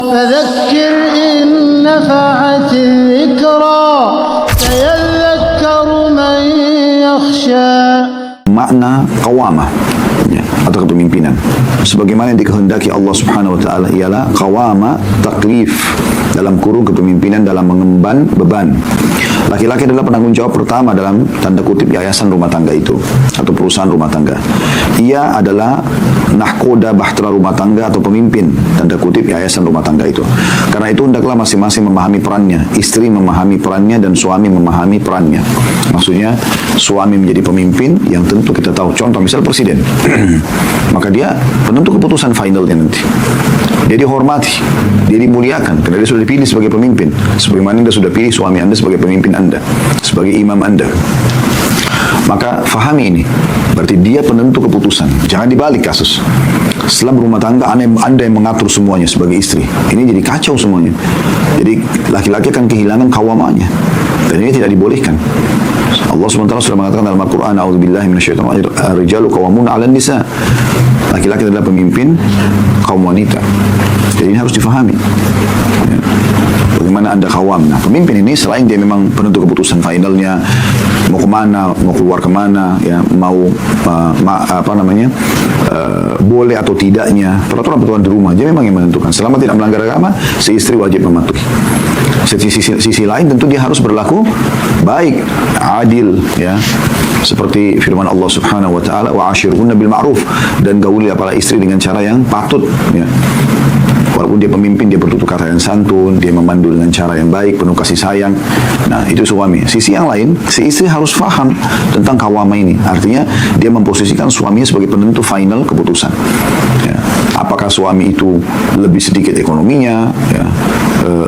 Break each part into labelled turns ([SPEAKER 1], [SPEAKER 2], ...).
[SPEAKER 1] فذكر إن نفعت الذكرى سيذكر من يخشى.
[SPEAKER 2] Makna qawamah atau kepemimpinan sebagaimana yang dikehendaki Allah Subhanahu wa taala ialah qawama taklif, dalam kurung kepemimpinan dalam mengemban beban. Laki-laki adalah penanggung jawab pertama dalam tanda kutip yayasan rumah tangga itu atau perusahaan rumah tangga. Ia adalah nahkoda bahtera rumah tangga atau pemimpin tanda kutip yayasan rumah tangga itu. Karena itu hendaklah masing-masing memahami perannya, istri memahami perannya dan suami memahami perannya. Maksudnya suami menjadi pemimpin yang tentu kita tahu, contoh misal presiden maka dia penentu keputusan finalnya nanti. Dia dihormati, dia dimuliakan karena dia sudah dipilih sebagai pemimpin, sebagaimana Anda sudah pilih suami Anda sebagai pemimpin Anda, sebagai imam Anda. Maka fahami ini, berarti dia penentu keputusan. Jangan dibalik kasus. Setelah berumah tangga, Anda yang mengatur semuanya sebagai istri. Ini jadi kacau semuanya. Jadi laki-laki akan kehilangan kawamanya, dan ini tidak dibolehkan. Allah SWT sudah mengatakan dalam Al-Quran, A'udzubillahi minasyaitonir rajim, ar-rijalu qawwamuna 'alan nisa. Laki-laki adalah pemimpin kaum wanita. Jadi ini harus difahami. Ya. Bagaimana Anda kawam? Nah, pemimpin ini selain dia memang penentu keputusan finalnya, mau kemana, mau keluar kemana, ya, mau boleh atau tidaknya, peraturan-peraturan di rumah, dia memang yang menentukan. Selama tidak melanggar agama, si istri wajib mematuhi. Sisi lain tentu dia harus berlaku baik, adil, ya. Seperti firman Allah Subhanahu wa taala, wa ashirhunna bil ma'ruf, dan gaulilah para istri dengan cara yang patut, ya. Walaupun dia pemimpin, dia bertutur kata yang santun, dia memandu dengan cara yang baik, penuh kasih sayang. Nah, itu suami. Sisi yang lain, si istri harus faham tentang kawama ini. Artinya, dia memposisikan suaminya sebagai penentu final keputusan. Ya. Apakah suami itu lebih sedikit ekonominya, ya,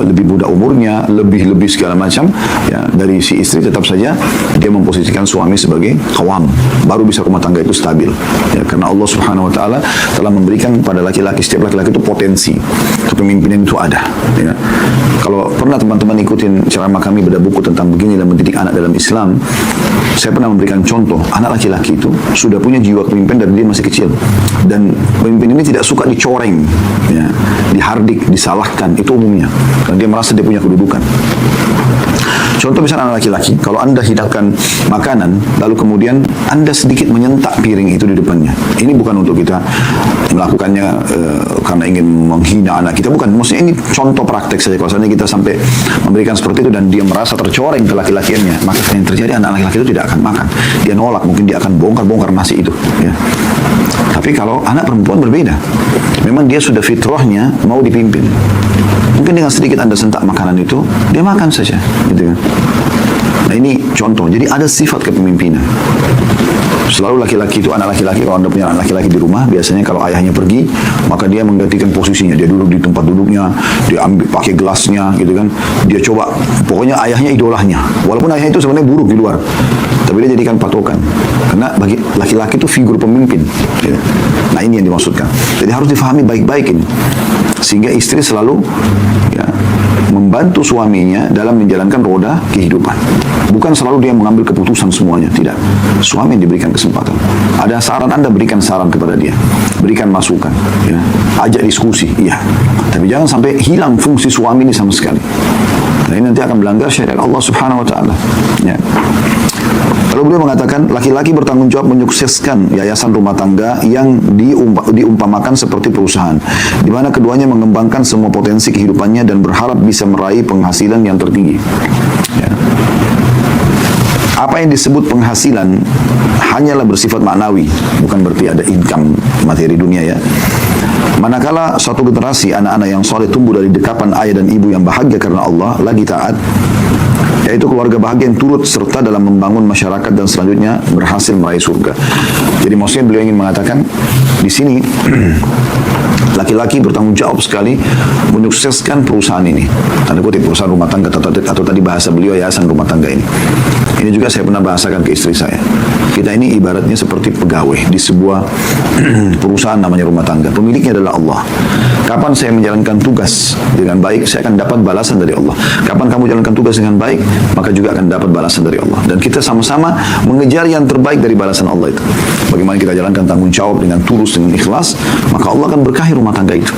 [SPEAKER 2] lebih muda umurnya, lebih segala macam, ya, dari si istri, tetap saja dia memposisikan suami sebagai kawam. Baru bisa rumah tangga itu stabil. Ya, karena Allah Subhanahu wa taala telah memberikan pada laki-laki, setiap laki-laki itu potensi kepemimpinan itu ada. Ya. Kalau pernah teman-teman ikutin ceramah kami bedah buku tentang begini dan mendidik anak dalam Islam, saya pernah memberikan contoh, anak laki-laki itu sudah punya jiwa kepemimpinan dari dia masih kecil. Dan pemimpin ini tidak suka dicoreng, ya, dihardik, disalahkan, itu umumnya. Karena dia merasa dia punya kedudukan. Contoh misalnya anak laki-laki, kalau Anda hidangkan makanan, lalu kemudian Anda sedikit menyentak piring itu di depannya. Ini bukan untuk kita melakukannya karena ingin menghina anak kita, bukan. Maksudnya ini contoh praktek saja. Kalau seandainya kita sampai memberikan seperti itu dan dia merasa tercoreng ke laki-lakiannya, maka yang terjadi anak laki-laki itu tidak akan makan. Dia nolak, mungkin dia akan bongkar-bongkar nasi itu. Ya. Tapi kalau anak perempuan berbeda. Memang dia sudah fitrahnya mau dipimpin. Mungkin dengan sedikit Anda sentak makanan itu, dia makan saja, gitu kan. Nah, ini contoh. Jadi ada sifat kepemimpinan. Selalu laki-laki itu, anak laki-laki, kalau Anda punya anak laki-laki di rumah, biasanya kalau ayahnya pergi, maka dia menggantikan posisinya. Dia duduk di tempat duduknya, dia ambil pakai gelasnya, gitu kan. Dia coba, pokoknya ayahnya idolahnya. Walaupun ayahnya itu sebenarnya buruk di luar, tapi dia jadikan patokan. Karena bagi laki-laki itu figur pemimpin. Ya. Nah, ini yang dimaksudkan. Jadi harus difahami baik-baik ini. Sehingga istri selalu, ya, membantu suaminya dalam menjalankan roda kehidupan. Bukan selalu dia mengambil keputusan semuanya, tidak. Suami yang diberikan kesempatan. Ada saran, Anda berikan saran kepada dia, berikan masukan, ya. Ajak diskusi, iya. Tapi jangan sampai hilang fungsi suami ini sama sekali. Nah, ini nanti akan melanggar syariat Allah Subhanahu wa taala. Ya. Lalu beliau mengatakan, laki-laki bertanggung jawab menyukseskan yayasan rumah tangga yang diumpamakan seperti perusahaan, di mana keduanya mengembangkan semua potensi kehidupannya dan berharap bisa meraih penghasilan yang tertinggi. Ya. Apa yang disebut penghasilan hanyalah bersifat maknawi, bukan berarti ada income materi dunia, ya. Manakala suatu generasi anak-anak yang soleh tumbuh dari dekapan ayah dan ibu yang bahagia karena Allah, lagi taat, yaitu keluarga bahagia yang turut serta dalam membangun masyarakat dan selanjutnya berhasil meraih surga. Jadi maksudnya beliau ingin mengatakan di sini laki-laki bertanggung jawab sekali menyukseskan perusahaan ini. Tanda kutip perusahaan rumah tangga atau tadi bahasa beliau yayasan rumah tangga ini. Ini juga saya pernah bahasakan ke istri saya. Kita ini ibaratnya seperti pegawai di sebuah perusahaan namanya rumah tangga. Pemiliknya adalah Allah. Kapan saya menjalankan tugas dengan baik, saya akan dapat balasan dari Allah. Kapan kamu jalankan tugas dengan baik, maka juga akan dapat balasan dari Allah. Dan kita sama-sama mengejar yang terbaik dari balasan Allah itu. Bagaimana kita jalankan tanggung jawab dengan tulus, dengan ikhlas, maka Allah akan berkahi rumah tangga itu.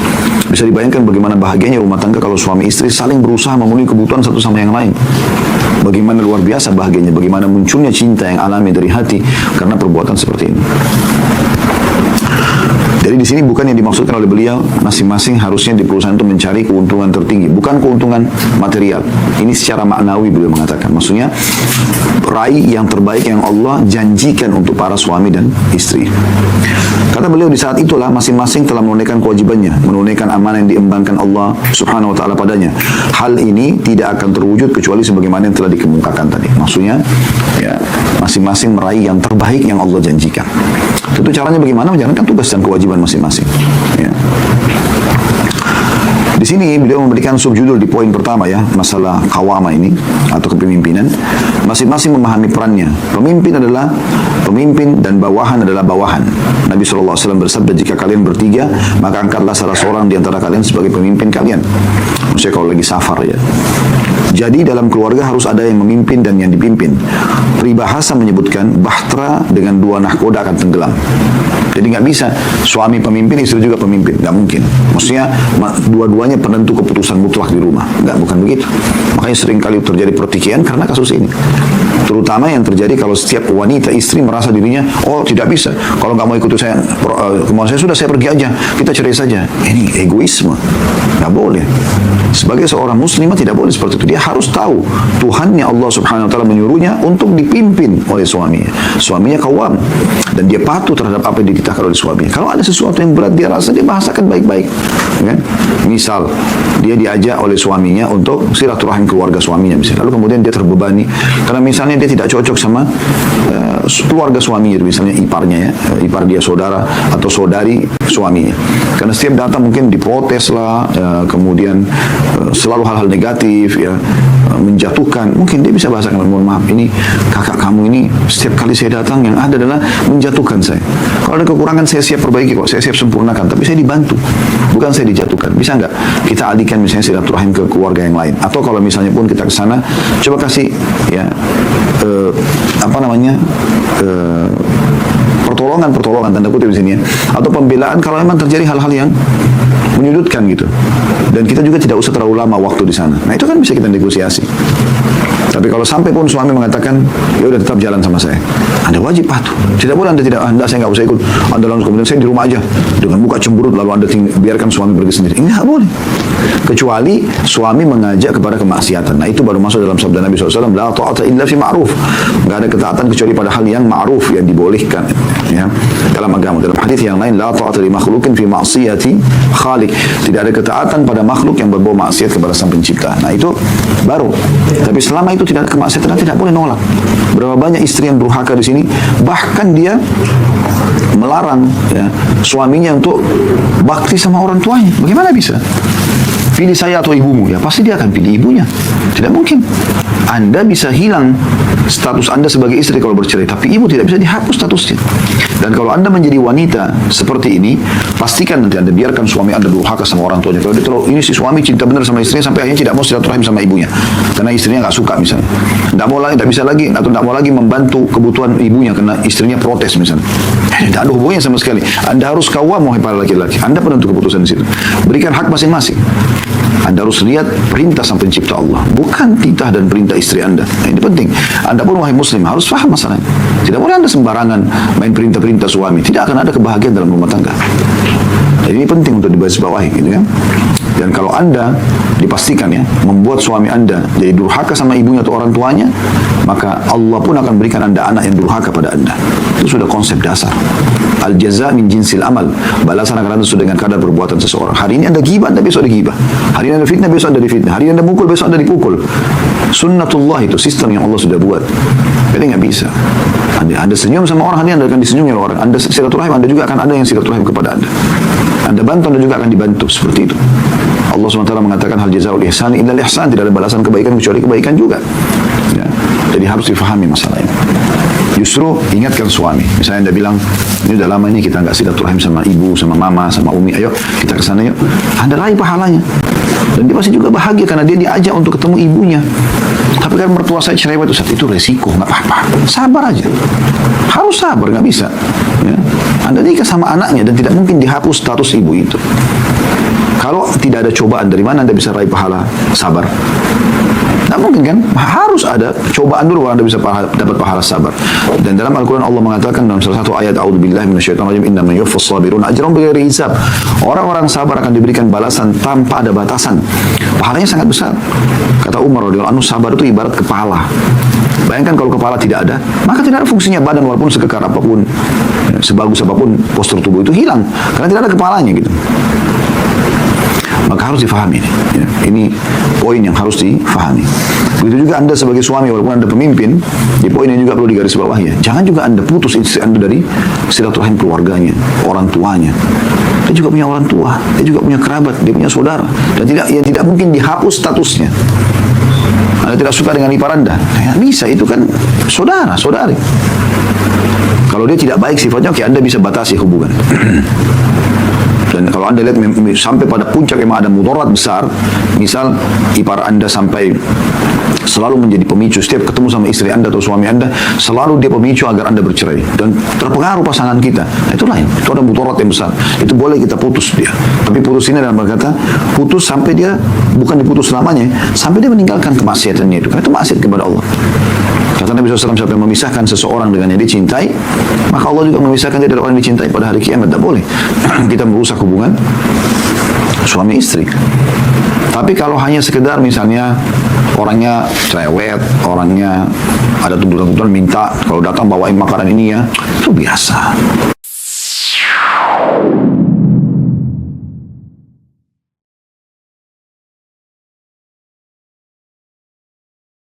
[SPEAKER 2] Bisa dibayangkan bagaimana bahagianya rumah tangga kalau suami istri saling berusaha memenuhi kebutuhan satu sama yang lain. Bagaimana luar biasa bahagianya, bagaimana munculnya cinta yang alami dari hati karena perbuatan seperti ini. Jadi di sini bukan yang dimaksudkan oleh beliau, masing-masing harusnya di perusahaan itu mencari keuntungan tertinggi, bukan keuntungan material. Ini secara maknawi beliau mengatakan. Maksudnya, raih yang terbaik yang Allah janjikan untuk para suami dan istri. Kata beliau, di saat itulah masing-masing telah menunaikan kewajibannya, menunaikan amanah yang diembankan Allah Subhanahu wa taala padanya. Hal ini tidak akan terwujud kecuali sebagaimana yang telah dikemukakan tadi. Maksudnya, ya, masing-masing meraih yang terbaik yang Allah janjikan. Tentu caranya bagaimana? Menjalankan tugas dan kewajiban masing-masing. Ya. Di sini beliau memberikan subjudul di poin pertama ya, masalah qawamah ini atau kepemimpinan. Masing-masing memahami perannya. Pemimpin adalah pemimpin dan bawahan adalah bawahan. Nabi SAW bersabda, jika kalian bertiga, maka angkatlah salah seorang di antara kalian sebagai pemimpin kalian. Maksudnya kalau lagi safar ya. Jadi dalam keluarga harus ada yang memimpin dan yang dipimpin. Peribahasa menyebutkan bahtera dengan dua nahkoda akan tenggelam. Jadi nggak bisa suami pemimpin, istri juga pemimpin, nggak mungkin. Maksudnya dua-duanya penentu keputusan mutlak di rumah, nggak, bukan begitu. Makanya sering kali terjadi pertikaian karena kasus ini. Terutama yang terjadi kalau setiap wanita istri merasa dirinya, oh tidak bisa. Kalau nggak mau ikut saya, kemauan saya sudah, saya pergi aja, kita cerai saja. Ini egoisme, nggak boleh. Sebagai seorang muslimah tidak boleh seperti itu. Dia harus tahu Tuhannya Allah Subhanahu wa taala menyuruhnya untuk dipimpin oleh suaminya. Suaminya qawwam dan dia patuh terhadap apa yang dititahkan oleh suaminya. Kalau ada sesuatu yang berat dia rasa, dia bahasakan baik-baik. Kan? Misal dia diajak oleh suaminya untuk silaturahim keluarga suaminya misalnya. Lalu kemudian dia terbebani karena misalnya dia tidak cocok sama keluarga suaminya, misalnya iparnya ya, ipar dia saudara atau saudari suaminya. Karena setiap datang mungkin diprotes lah, kemudian selalu hal-hal negatif ya, menjatuhkan. Mungkin dia bisa bahasakan, mohon maaf, ini kakak kamu ini setiap kali saya datang yang ada adalah menjatuhkan saya. Kalau ada kekurangan saya siap perbaiki kok, saya siap sempurnakan, tapi saya dibantu, bukan saya dijatuhkan. Bisa nggak kita alihkan misalnya silaturahim ke keluarga yang lain? Atau kalau misalnya pun kita ke sana, coba kasih ya pertolongan tanda kutip di sini ya, atau pembelaan kalau memang terjadi hal-hal yang menyudutkan gitu. Dan kita juga tidak usah terlalu lama waktu di sana. Nah itu kan bisa kita negosiasi. Tapi kalau sampai pun suami mengatakan, ya udah tetap jalan sama saya, Anda wajib patuh. Tidak boleh Anda saya nggak usah ikut. Anda langsung kemudian saya di rumah aja dengan muka cemberut lalu Anda biarkan suami pergi sendiri. Ini nggak boleh. Kecuali suami mengajak kepada kemaksiatan. Nah itu baru masuk dalam sabda Nabi SAW, la ta'ata illa fi ma'ruf. Nggak ada ketaatan kecuali pada hal yang ma'ruf, yang dibolehkan. Ya, dalam agama. Dalam hadis yang lain, la ta'ata li makhlukin fi ma'siyati khaliq. Tidak ada ketaatan pada makhluk yang berbau maksiat kepada sang pencipta. Nah itu baru. Tapi selama itu tidak ada kemaksiatan, tidak boleh nolak. Berapa banyak istri yang durhaka di sini, bahkan dia melarang ya, suaminya untuk bakti sama orang tuanya. Bagaimana bisa? Pilih saya atau ibumu, ya pasti dia akan pilih ibunya. Tidak mungkin. Anda bisa hilang status Anda sebagai istri kalau bercerai, tapi ibu tidak bisa dihapus statusnya. Dan kalau Anda menjadi wanita seperti ini, pastikan nanti Anda biarkan suami Anda durhaka sama orang tuanya. Kalau dia terlalu, ini si suami cinta benar sama istrinya sampai akhirnya tidak mau silaturahim sama ibunya, karena istrinya nggak suka misalnya. Tidak bisa lagi atau tidak mau lagi membantu kebutuhan ibunya karena istrinya protes misalnya. Tidak ada hubungannya sama sekali. Anda harus qawwam wahai para laki-laki. Anda penentu keputusan di situ. Berikan hak masing-masing. Anda harus lihat perintah sang pencipta Allah, bukan titah dan perintah istri Anda. Nah, ini penting. Anda pun wahai muslim harus paham masalahnya. Tidak boleh Anda sembarangan main perintah-perintah suami. Tidak akan ada kebahagiaan dalam rumah tangga. Jadi ini penting untuk dibawahi, gitu kan? Dan kalau Anda dipastikan ya membuat suami Anda jadi durhaka sama ibunya atau orang tuanya, maka Allah pun akan berikan Anda anak yang durhaka pada Anda. Itu sudah konsep dasar. Al-jaza min jinsil amal. Balasan akan ada dengan kadar perbuatan seseorang. Hari ini Anda gibah, Anda besok digibah. Hari ini Anda fitnah, besok Anda difitnah. Hari ini Anda mukul, besok Anda dipukul. Sunnatullah, itu sistem yang Allah sudah buat. Jadi nggak bisa. Anda senyum sama orang, hari ini Anda akan disenyumi oleh orang. Anda silaturahim, Anda juga akan ada yang silaturahim kepada Anda. Anda bantu, Anda juga akan dibantu. Seperti itu. Allah SWT mengatakan hal jazaa'ul ihsan illa ihsan, tidak ada balasan kebaikan kecuali kebaikan juga. Ya. Jadi harus difahami masalah ini. Justru ingatkan suami. Misalnya Anda bilang, ini udah lama ini kita nggak silaturahim sama ibu, sama mama, sama umi. Ayo kita ke sana yuk. Anda raih pahalanya. Dan dia pasti juga bahagia karena dia diajak untuk ketemu ibunya. Tapi kan mertua saya cerewet, Ustaz, itu resiko, nggak apa-apa. Sabar aja. Harus sabar, nggak bisa. Ya. Anda nikah sama anaknya dan tidak mungkin dihapus status ibu itu. Kalau tidak ada cobaan, dari mana Anda bisa raih pahala sabar? Tidak mungkin kan? Harus ada cobaan dulu baru Anda bisa dapat pahala sabar. Dan dalam Al-Quran Allah mengatakan dalam salah satu ayat, A'udzubillahi minasyaitonirrajim, innamal yuwaffas sabiruna ajrahum bighairi hisab. Orang-orang sabar akan diberikan balasan tanpa ada batasan. Pahalanya sangat besar. Kata Umar radhiyallahu anhu, sabar itu ibarat kepala. Bayangkan kalau kepala tidak ada, maka tidak ada fungsinya badan walaupun sekekar apapun, sebagus apapun postur tubuh itu hilang karena tidak ada kepalanya gitu. Maka harus difahami ini. Ya. Ini poin yang harus difahami. Begitu juga Anda sebagai suami, walaupun Anda pemimpin, di poin yang juga perlu digarisbawahi. Jangan juga Anda putus istri Anda dari silaturahim keluarganya, orang tuanya. Dia juga punya orang tua, dia juga punya kerabat, dia punya saudara, dan tidak mungkin dihapus statusnya. Anda tidak suka dengan ipar Anda, ya, bisa, itu kan saudara, saudari. Kalau dia tidak baik sifatnya, oke, Anda bisa batasi hubungan. Dan kalau Anda lihat sampai pada puncak memang ada mudarat besar, misal ipar Anda sampai selalu menjadi pemicu setiap ketemu sama istri Anda atau suami Anda, selalu dia pemicu agar Anda bercerai dan terpengaruh pasangan kita. Nah, itu lain, itu ada mudarat yang besar. Itu boleh kita putus dia. Tapi putus ini dalam berkata putus sampai dia bukan diputus selamanya, sampai dia meninggalkan kemaksiatannya itu. Karena itu maksiat kepada Allah. Kata Nabi SAW, siapa yang memisahkan seseorang dengan yang dicintai, maka Allah juga memisahkan dia dari orang yang dicintai pada hari kiamat. Tak boleh kita merusak hubungan suami istri. Tapi kalau hanya sekedar misalnya orangnya cerewet, orangnya ada tuntutan-tuntutan minta, kalau datang bawain makanan ini ya, itu biasa.